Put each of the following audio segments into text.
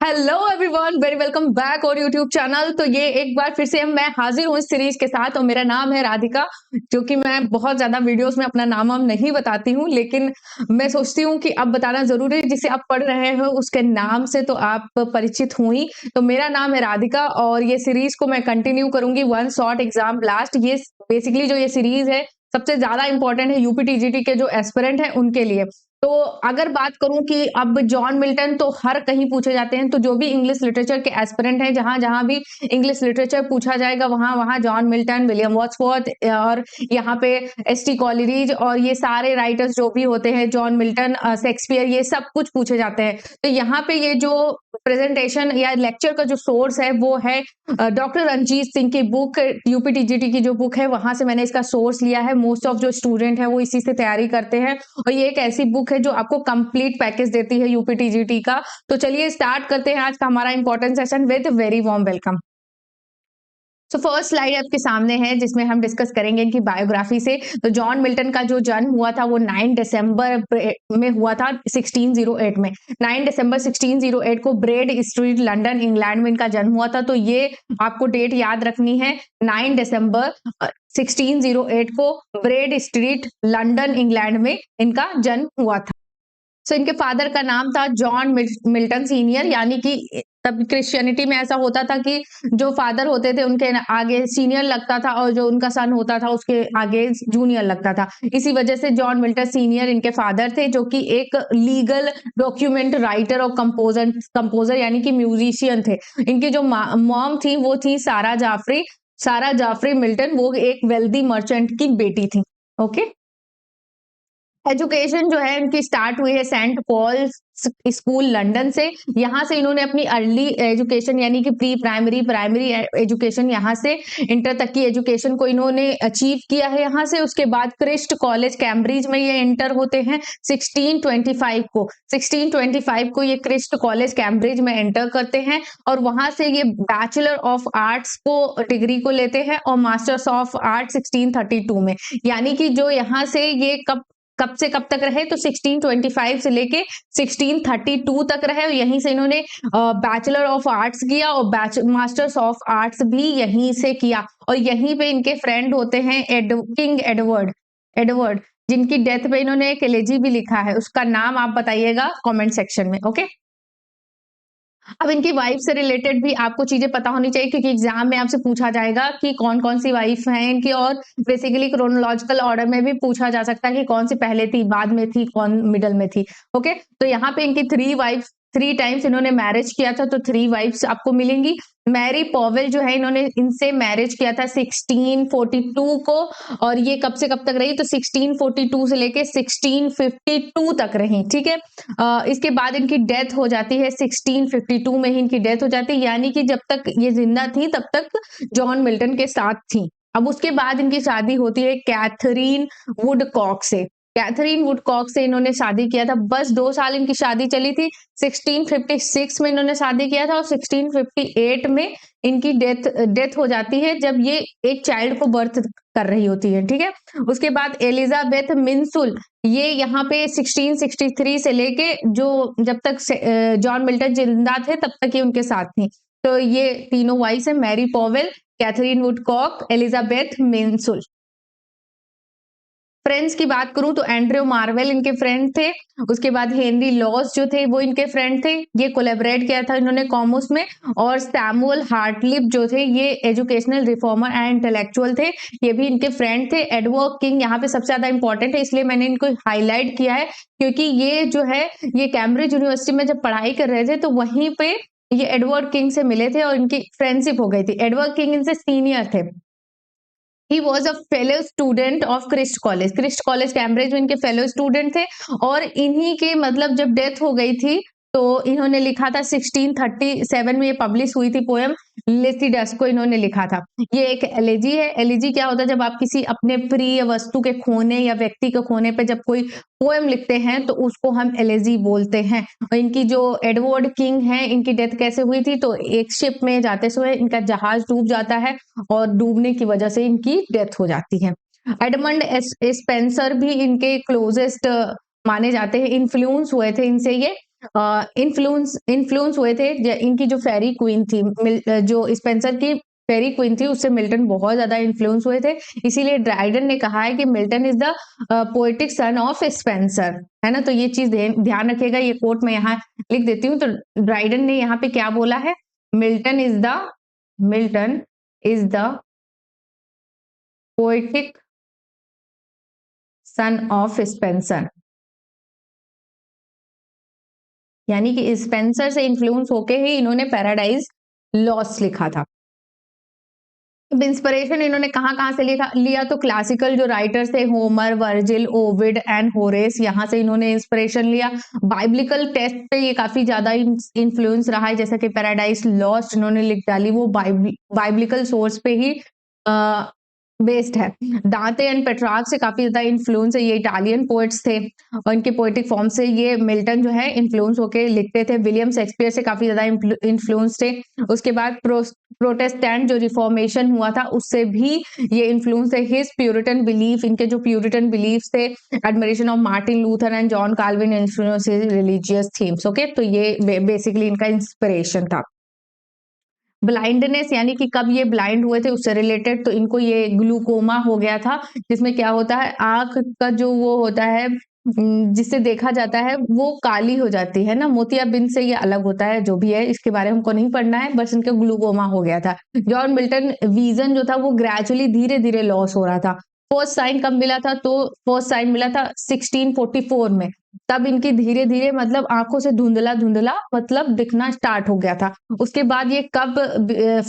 Hello everyone, very welcome back और YouTube channel. तो ये एक बार फिर से मैं हाजिर हूँ इस सीरीज के साथ और मेरा नाम है राधिका। जो कि मैं बहुत ज्यादा वीडियोस में अपना नाम हम नहीं बताती हूँ, लेकिन मैं सोचती हूँ कि अब बताना जरूरी है। जिसे आप पढ़ रहे हो उसके नाम से तो आप परिचित हुई। तो मेरा नाम है राधिका और ये सीरीज को मैं कंटिन्यू करूंगी, वन शॉट एग्जाम ब्लास्ट। ये बेसिकली जो ये सीरीज है सबसे ज्यादा इंपॉर्टेंट है यूपीटीजीटी के जो एस्पिरेंट हैं उनके लिए। तो अगर बात करूं कि अब जॉन मिल्टन तो हर कहीं पूछे जाते हैं, तो जो भी इंग्लिश लिटरेचर के एस्पिरेंट हैं, जहां जहां भी इंग्लिश लिटरेचर पूछा जाएगा वहां वहां जॉन मिल्टन, विलियम वर्ड्सवर्थ और यहाँ पे एस.टी. कॉलरिज और ये सारे राइटर्स जो भी होते हैं, जॉन मिल्टन, शेक्सपियर, ये सब कुछ पूछे जाते हैं। तो यहाँ पे ये जो प्रेजेंटेशन या लेक्चर का जो सोर्स है वो है डॉक्टर रंजीत सिंह की बुक, यूपीटीजीटी की जो बुक है वहां से मैंने इसका सोर्स लिया है। मोस्ट ऑफ जो स्टूडेंट है वो इसी से तैयारी करते हैं और ये एक ऐसी बुक है जो आपको कंप्लीट पैकेज देती है यूपीटीजीटी का। तो चलिए स्टार्ट करते हैं आज का हमारा important session with very warm welcome. तो फर्स्ट स्लाइड आपके सामने है जिसमें हम डिस्कस करेंगे इनकी बायोग्राफी से। तो जॉन मिल्टन का जो जन्म हुआ था वो 9 दिसंबर में हुआ था 1608 में। 9 दिसंबर 1608 को ब्रेड स्ट्रीट लंदन इंग्लैंड में इनका जन्म हुआ था। तो ये आपको डेट याद रखनी है, 9 दिसंबर 1608 को ब्रेड स्ट्रीट लंदन इंग्लैंड में इनका जन्म हुआ था। सो इनके फादर का नाम था जॉन मिल्टन सीनियर, यानी कि तब क्रिश्चियनिटी में ऐसा होता था कि जो फादर होते थे उनके आगे सीनियर लगता था और जो उनका सन होता था उसके आगे जूनियर लगता था। इसी वजह से जॉन मिल्टन सीनियर इनके फादर थे, जो कि एक लीगल डॉक्यूमेंट राइटर और कंपोजर यानी कि म्यूजिशियन थे। इनकी जो मॉम थी वो थी सारा जाफरी मिल्टन, वो एक वेल्दी मर्चेंट की बेटी थी। ओके। एजुकेशन जो है इनकी स्टार्ट हुई है सेंट पॉल्स स्कूल लंदन से। यहाँ से इन्होंने अपनी अर्ली एजुकेशन यानी कि प्री प्राइमरी एजुकेशन यहाँ से इंटर तक की एजुकेशन को इन्होंने अचीव किया है यहाँ से। उसके बाद क्रिस्ट कॉलेज कैम्ब्रिज में ये इंटर होते हैं 1625 को ये क्रिस्ट कॉलेज कैम्ब्रिज में एंटर करते हैं और वहां से ये बैचलर ऑफ आर्ट्स को डिग्री को लेते हैं और मास्टर्स ऑफ आर्ट 1632 में। यानी कि जो यहाँ से ये कब से कब तक रहे, तो 1625 से लेके 1632 तक रहे और यहीं से इन्होंने बैचलर ऑफ आर्ट्स किया और मास्टर्स ऑफ आर्ट्स भी यहीं से किया। और यहीं पे इनके फ्रेंड होते हैं किंग एडवर्ड, जिनकी डेथ पे इन्होंने एक एलेजी भी लिखा है। उसका नाम आप बताइएगा कमेंट सेक्शन में। ओके। अब इनकी वाइफ से रिलेटेड भी आपको चीजें पता होनी चाहिए, क्योंकि एग्जाम में आपसे पूछा जाएगा कि कौन कौन सी वाइफ हैं इनकी, और बेसिकली क्रोनोलॉजिकल ऑर्डर में भी पूछा जा सकता है कि कौन सी पहले थी, बाद में थी, कौन मिडल में थी। ओके। तो यहाँ पे इनकी 3 टाइम्स इन्होंने मैरिज किया था, तो 3 वाइफ्स आपको मिलेंगी। मैरी पॉवेल जो है इन्होंने इनसे मैरिज किया था 1642 को और ये कब से कब तक रही, तो 1642 से लेके 1652 तक रही। ठीक है। इसके बाद इनकी डेथ हो जाती है 1652 में ही इनकी डेथ हो जाती है, यानी कि जब तक ये जिंदा थी तब तक जॉन मिल्टन के साथ थी। अब उसके बाद इनकी शादी होती है कैथरीन वुडकॉक से। कैथरीन वुडकॉक से इन्होंने शादी किया था, बस 2 साल इनकी शादी चली थी। 1656 में इन्होंने शादी किया था और 1658 में इनकी डेथ हो जाती है, जब ये एक चाइल्ड को बर्थ कर रही होती है। ठीक है। उसके बाद एलिजाबेथ मिन्सुल, ये यहाँ पे 1663 से लेके जो जब तक जॉन मिल्टन जिंदा थे तब तक ये उनके साथ थी। तो ये तीनों वाइफ है, Mary Powell, Katherine Woodcock, Elizabeth Minshull. Friends की बात करूं तो एंड्रयू मार्वेल इनके फ्रेंड थे। उसके बाद हेनरी लॉस जो थे वो इनके फ्रेंड थे, ये कोलैबोरेट किया था इन्होंने कॉमर्स में। और सैमुअल हार्टलिप जो थे ये एजुकेशनल रिफॉर्मर एंड इंटेलेक्चुअल थे, ये भी इनके फ्रेंड थे। एडवर्ड किंग यहाँ पे सबसे ज्यादा इंपॉर्टेंट है, इसलिए मैंने इनको हाईलाइट किया है, क्योंकि ये जो है ये कैम्ब्रिज यूनिवर्सिटी में जब पढ़ाई कर रहे थे तो वहीं पे ये एडवर्ड किंग से मिले थे और इनकी फ्रेंडशिप हो गई थी। एडवर्ड किंग इनसे सीनियर थे। He was a fellow student of Christ College Cambridge में इनके फेलो स्टूडेंट थे। और इन्हीं के मतलब जब डेथ हो गई थी तो इन्होंने लिखा था 1637 में ये पब्लिश हुई थी पोएम लिसिडस को इन्होंने लिखा था। ये एक एलेजी है। एलेजी क्या होता है, जब आप किसी अपने प्रिय वस्तु के खोने या व्यक्ति के खोने पे जब कोई पोएम लिखते हैं तो उसको हम एलेजी बोलते हैं। और इनकी जो एडवर्ड किंग है, इनकी डेथ कैसे हुई थी, तो एक शिप में जाते समय इनका जहाज डूब जाता है और डूबने की वजह से इनकी डेथ हो जाती है। एडमंड स्पेंसर भी इनके क्लोजेस्ट माने जाते हैं, इन्फ्लुएंस हुए थे इनसे ये। इन्फ्लुएंस इन्फ्लुएंस हुए थे। इनकी जो फेरी क्वीन थी, जो स्पेंसर की फेरी क्वीन थी, उससे मिल्टन बहुत ज्यादा इन्फ्लुएंस हुए थे। इसीलिए ड्राइडन ने कहा है कि Milton is the poetic son of Spencer, है ना। तो ये चीज ध्यान रखिएगा, ये कोट मैं यहाँ लिख देती हूँ। तो ड्राइडन ने यहाँ पे क्या बोला है, Milton is the poetic son of Spencer, यानी कि स्पेंसर से इन्फ्लुएंस होके ही इन्होंने पैराडाइज लॉस्ट लिखा था। अब इंस्पिरेशन इन्होंने कहाँ-कहाँ से लिया, तो क्लासिकल जो राइटर्स थे, Homer, Virgil, Ovid and Horace, यहाँ से इन्होंने इंस्पिरेशन लिया। बाइब्लिकल टेक्स्ट पे ये काफी ज्यादा इन्फ्लुएंस रहा है, जैसा कि पैराडाइज लॉस्ट इन्होंने लिख डाली, वो बाइब्लिकल सोर्स पे ही बेस्ड है। दांते एंड पेट्रार्क से काफी ज्यादा इन्फ्लुएंस है, ये इटालियन पोएट्स थे और इनके पोएटिक फॉर्म से ये मिल्टन जो है इन्फ्लुएंस होके लिखते थे। विलियम शेक्सपियर से काफी ज्यादा इन्फ्लुएंस थे। उसके बाद प्रोटेस्टेंट जो रिफॉर्मेशन हुआ था, उससे भी ये इन्फ्लुएंस है। हिज प्यूरिटन बिलीफ, इनके जो प्यूरिटन बिलीफ थे, admiration of Martin Luther and John Corvin influence religious themes. Okay, तो ये बेसिकली इनका इंस्पिरेशन था। ब्लाइंडनेस, यानी कि कब ये ब्लाइंड हुए थे उससे रिलेटेड, तो इनको ये ग्लूकोमा हो गया था, जिसमें क्या होता है, आंख का जो वो होता है जिससे देखा जाता है वो काली हो जाती है ना, मोतियाबिंद से ये अलग होता है, जो भी है इसके बारे में हमको नहीं पढ़ना है, बस इनके ग्लूकोमा हो गया था। जॉन मिल्टन विजन जो था वो ग्रेजुअली धीरे धीरे लॉस हो रहा था। फर्स्ट साइन कब मिला था, तो फर्स्ट साइन मिला था 1644 में। तब इनकी धीरे धीरे मतलब आंखों से धुंधला धुंधला मतलब दिखना स्टार्ट हो गया था। उसके बाद ये कब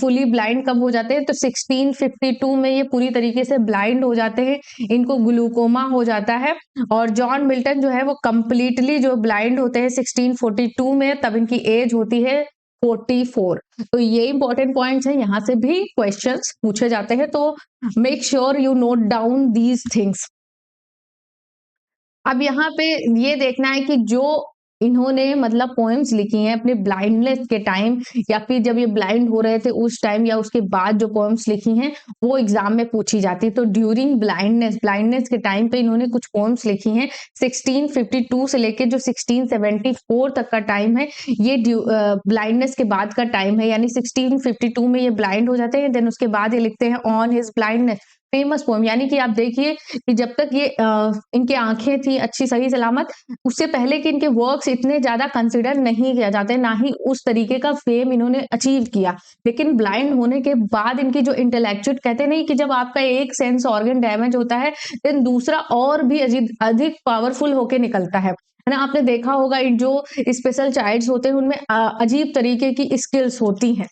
फुली ब्लाइंड कब हो जाते हैं, तो 1652 में ये पूरी तरीके से ब्लाइंड हो जाते हैं, इनको ग्लूकोमा हो जाता है। और जॉन मिल्टन जो है वो कंप्लीटली जो ब्लाइंड होते हैं 1642 में, तब इनकी एज होती है 44। तो ये इंपॉर्टेंट पॉइंट्स हैं, यहाँ से भी क्वेश्चंस पूछे जाते हैं, तो make sure you note down these things. अब यहाँ पे ये देखना है कि जो इन्होंने मतलब पोएम्स लिखी हैं अपने ब्लाइंडनेस के टाइम, या फिर जब ये ब्लाइंड हो रहे थे उस टाइम, या उसके बाद जो पोएम्स लिखी हैं वो एग्जाम में पूछी जाती है। तो ड्यूरिंग ब्लाइंडनेस के टाइम पे इन्होंने कुछ पोएम्स लिखी हैं। 1652 से लेके जो 1674 तक का टाइम है, ये ब्लाइंडनेस के बाद का टाइम है, यानी 1652 में ये ब्लाइंड हो जाते हैं। देन उसके बाद ये लिखते हैं on his blindness, famous poem. यानी कि आप देखिए कि जब तक ये इनके आंखें थी अच्छी सही सलामत, उससे पहले कि इनके वर्क्स इतने ज्यादा कंसिडर नहीं किया जाते, ना ही उस तरीके का फेम इन्होंने अचीव किया। लेकिन ब्लाइंड होने के बाद इनकी जो इंटेलेक्चुअल, कहते नहीं कि जब आपका एक सेंस ऑर्गन डैमेज होता है, देन दूसरा और भी अधिक पावरफुल होके निकलता है ना। आपने देखा होगा जो स्पेशल चाइल्ड्स होते हैं उनमें अजीब तरीके की स्किल्स होती हैं।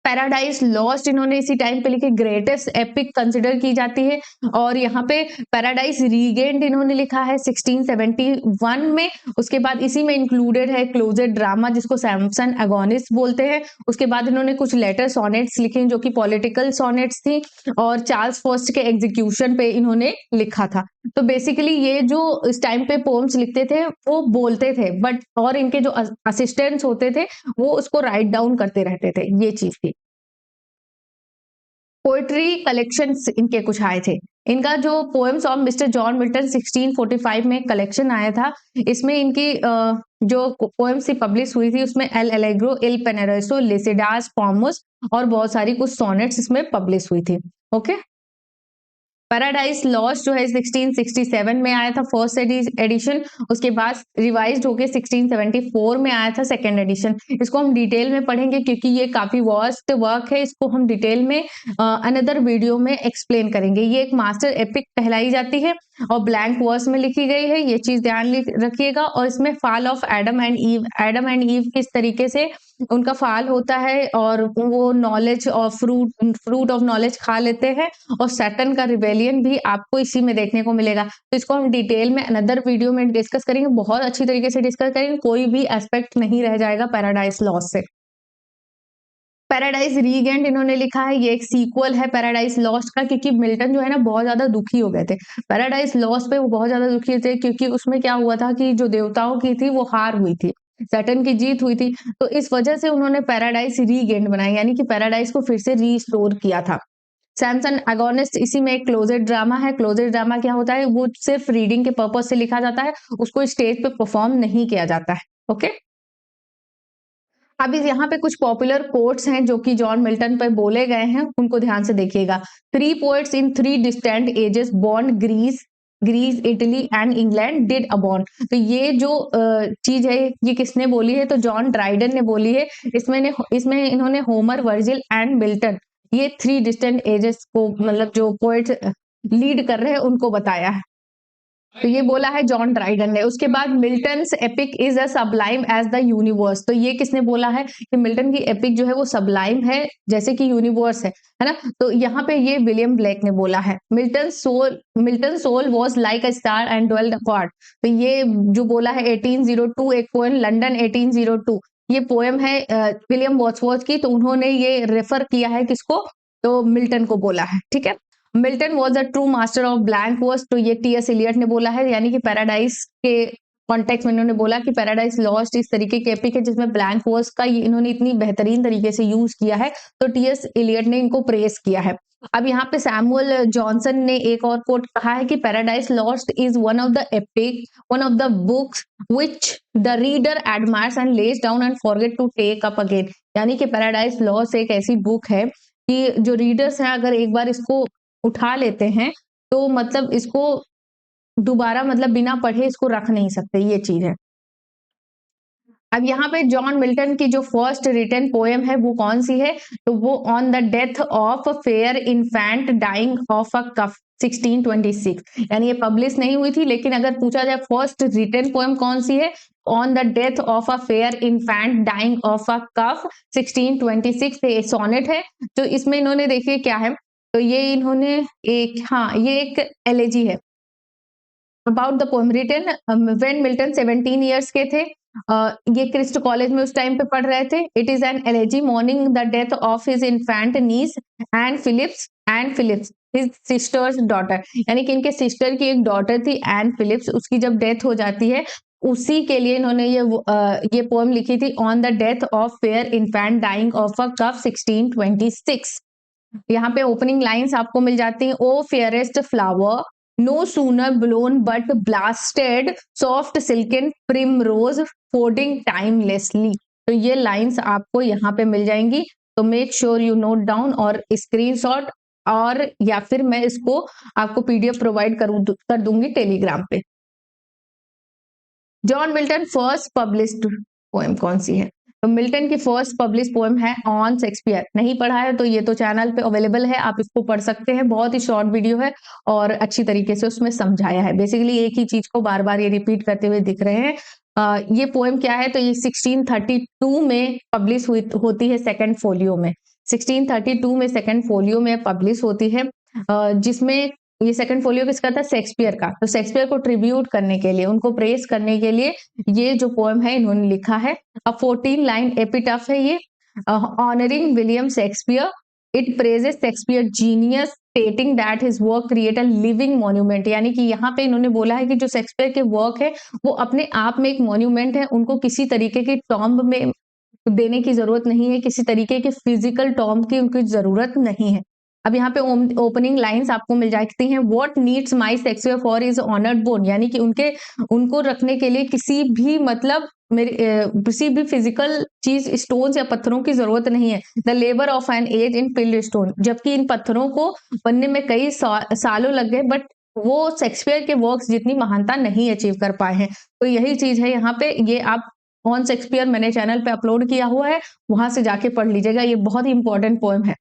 पैराडाइज लॉस्ट इन्होंने इसी टाइम पे लिखी, ग्रेटेस्ट एपिक कंसिडर की जाती है। और यहाँ पे पैराडाइज रीगेन्ड इन्होंने लिखा है 1671 में। उसके बाद इसी में इंक्लूडेड है क्लोजेड ड्रामा, जिसको सैमसन एगोनिस्ट बोलते हैं। उसके बाद इन्होंने कुछ लेटर सोनेट्स लिखे जो कि पॉलिटिकल सोनेट्स थी, और चार्ल्स फर्स्ट के एग्जीक्यूशन पे इन्होंने लिखा था। तो बेसिकली ये जो इस टाइम पे पोम्स लिखते थे वो बोलते थे, बट और इनके जो असिस्टेंट्स होते थे वो उसको राइट डाउन करते रहते थे, ये चीज थी। पोएट्री कलेक्शंस इनके कुछ आए थे। इनका जो poems of mister John Milton 1645 में कलेक्शन आया था, इसमें इनकी जो पोएम्स पब्लिश हुई थी उसमें एल एलेग्रो, इल पेनेरोसो, लिसिडास, पॉमस और बहुत सारी कुछ सोनेट्स इसमें पब्लिश हुई थी। ओके, पैराडाइज लॉस्ट जो है 1667 में आया था फर्स्ट एडिशन। उसके बाद रिवाइज्ड होके 1674 में आया था सेकेंड एडिशन। इसको हम डिटेल में पढ़ेंगे क्योंकि ये काफी वास्ट वर्क है, इसको हम डिटेल में अनदर वीडियो में एक्सप्लेन करेंगे। ये एक मास्टर एपिक कहलाई जाती है और ब्लैंक वर्स में लिखी गई है, ये चीज ध्यान रखिएगा। और इसमें fall of Adam and ewe किस तरीके से उनका फॉल होता है और वो नॉलेज और फ्रूट ऑफ नॉलेज खा लेते हैं, और सैटर्न का रिबेलियन भी आपको इसी में देखने को मिलेगा। तो इसको हम डिटेल में अनदर वीडियो में डिस्कस करेंगे, बहुत अच्छी तरीके से डिस्कस करेंगे, कोई भी एस्पेक्ट नहीं रह जाएगा पैराडाइज लॉस्ट से। पैराडाइज रीगेंड इन्होंने लिखा है, ये एक सीक्वल है पैराडाइज लॉस्ट का, क्योंकि मिल्टन जो है ना बहुत ज्यादा दुखी हो गए थे पैराडाइज लॉस्ट पे, वो बहुत ज्यादा दुखी थे क्योंकि उसमें क्या हुआ था कि जो देवताओं की थी वो हार हुई थी, सैटर्न की जीत हुई थी। तो इस वजह से उन्होंने पैराडाइज रीगेंड बनाई, यानी कि पैराडाइज को फिर से रीस्टोर किया था। सैमसन एगोनिस्ट इसी में एक क्लोजेड ड्रामा है। क्लोजेड ड्रामा क्या होता है, वो सिर्फ रीडिंग के पर्पज से लिखा जाता है, उसको स्टेज पे परफॉर्म नहीं किया जाता है। ओके। अब इस यहाँ पे कुछ पॉपुलर कोट्स हैं जो कि जॉन मिल्टन पर बोले गए हैं, उनको ध्यान से देखिएगा। 3 poets in 3 distant ages born Greece, Italy and England did adorn. तो ये जो चीज है ये किसने बोली है? तो जॉन ड्राइडन ने बोली है। इसमें इन्होंने होमर, वर्जिल एंड मिल्टन, ये 3 डिस्टेंट एजेस को मतलब जो पोएट्स लीड कर रहे हैं उनको बताया है। तो ये बोला है जॉन ड्राइडन ने। उसके बाद Milton's epic is a sublime as the universe. तो ये किसने बोला है कि मिल्टन की एपिक जो है वो सबलाइम है जैसे कि यूनिवर्स है ना? तो यहाँ पे ये विलियम ब्लेक ने बोला है। Milton soul was like a star and dwelled apart. तो ये जो बोला है 1802, एक पोएम लंदन 1802, ये पोएम है विलियम वर्ड्सवर्थ की। तो उन्होंने ये रेफर किया है किसको? तो मिल्टन को बोला है। ठीक है। Milton was a true master of blank verse. तो ये टी.एस. एलियट ने बोला है, यानी कि पैराडाइज के कॉन्टेक्स्ट में इन्होंने बोला कि पैराडाइज लॉस्ट इस तरीके की एपिक है जिसमें ब्लैंक वर्स का इन्होंने इतनी बेहतरीन तरीके से यूज किया है। तो टी.एस. एलियट ने इनको प्रेस किया है। अब यहाँ पे सैमुअल जॉनसन ने एक और कोट कहा है कि Paradise Lost is one of the epic, one of the books which the reader admires and lays down and forget to take up again. यानी कि पैराडाइज लॉस्ट एक ऐसी बुक है कि जो रीडर्स हैं अगर एक बार इसको उठा लेते हैं तो मतलब इसको दोबारा मतलब बिना पढ़े इसको रख नहीं सकते, ये चीज है। अब यहाँ पे जॉन मिल्टन की जो फर्स्ट रिटन पोएम है वो कौन सी है? तो वो on the death of fair infant dying of a cough 1626। यानी ये पब्लिश नहीं हुई थी, लेकिन अगर पूछा जाए फर्स्ट रिटन पोएम कौन सी है, on the death of a fair infant dying of a cough 1626, ये सोनेट है। तो इसमें इन्होंने देखिए क्या है, तो ये इन्होंने ये एक एलेजी है about the poem written when Milton 17 years के थे। ये क्रिस्ट कॉलेज में उस टाइम पे पढ़ रहे थे। It is an elegy mourning the death of his infant niece and Phillips his sister's daughter. यानी कि इनके सिस्टर की एक डॉटर थी एन फिलिप्स, उसकी जब डेथ हो जाती है उसी के लिए इन्होंने ये पोएम लिखी थी, on the death of fair infant dying of a cough 1626। यहाँ पे ओपनिंग लाइंस आपको मिल जाती हैं। Oh fairest flower no sooner blown but blasted soft silken primrose folding timelessly. तो ये लाइंस आपको यहाँ पे मिल जाएंगी। तो make sure you note down और स्क्रीनशॉट, और या फिर मैं इसको आपको पीडीएफ प्रोवाइड कर दूंगी टेलीग्राम पे। John Milton first published poem कौन सी है? तो मिल्टन की फर्स्ट पब्लिश पोएम है ऑन शेक्सपियर। नहीं पढ़ा है तो ये तो चैनल पे अवेलेबल है, आप इसको पढ़ सकते हैं। बहुत ही शॉर्ट वीडियो है और अच्छी तरीके से उसमें समझाया है। बेसिकली एक ही चीज को बार बार ये रिपीट करते हुए दिख रहे हैं। ये पोएम क्या है? तो ये 1632 में पब्लिश होती है सेकंड फोलियो में। 1632 में सेकंड फोलियो में पब्लिश होती है, जिसमें ये सेकंड फोलियो किसका था? शेक्सपियर का। तो शेक्सपियर को ट्रिब्यूट करने के लिए, उनको प्रेस करने के लिए ये जो पोएम है इन्होंने लिखा है। अब 14 लाइन एपिटाफ है ये, honouring William Shakespeare. It praises Shakespeare genius stating that his work create a living monument. यानी कि यहाँ पे इन्होंने बोला है कि जो शेक्सपियर के वर्क है वो अपने आप में एक मॉन्यूमेंट है, उनको किसी तरीके की टॉम्ब में देने की जरूरत नहीं है, किसी तरीके के फिजिकल टॉम्ब की उनकी जरूरत नहीं है। अब यहाँ पे ओपनिंग लाइंस आपको मिल जाती हैं। What needs my Shakespeare for is honoured bone. यानी कि उनको रखने के लिए किसी भी मतलब किसी भी फिजिकल चीज, स्टोन्स या पत्थरों की जरूरत नहीं है। The labour of an age in filled stone. जबकि इन पत्थरों को बनने में कई सालों लग गए, बट वो शेक्सपियर के वर्क्स जितनी महानता नहीं अचीव कर पाए हैं। तो यही चीज है यहाँ पे। ये आप ऑन शेक्सपियर मैंने चैनल पे अपलोड किया हुआ है, वहां से जाके पढ़ लीजिएगा। ये बहुत ही इंपॉर्टेंट पोएम है।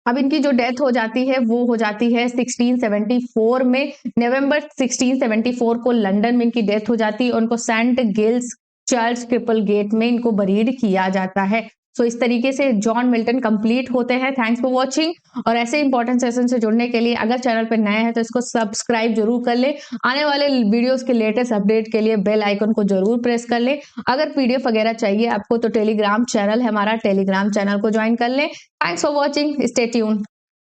अब इनकी जो डेथ हो जाती है वो हो जाती है 1674 में। नवंबर 1674 को लंदन में इनकी डेथ हो जाती है। उनको Saint Giles Church triple gate में इनको बरीड किया जाता है। सो इस तरीके से जॉन मिल्टन कंप्लीट होते हैं। Thanks for watching. और ऐसे इंपॉर्टेंट सेशन से जुड़ने के लिए अगर चैनल पर नए हैं तो इसको सब्सक्राइब जरूर कर ले। आने वाले वीडियोस के लेटेस्ट अपडेट के लिए बेल आइकन को जरूर प्रेस कर ले। अगर पीडीएफ वगैरह चाहिए आपको तो टेलीग्राम चैनल है हमारा, टेलीग्राम चैनल को ज्वाइन कर ले। Thanks for watching, stay tuned.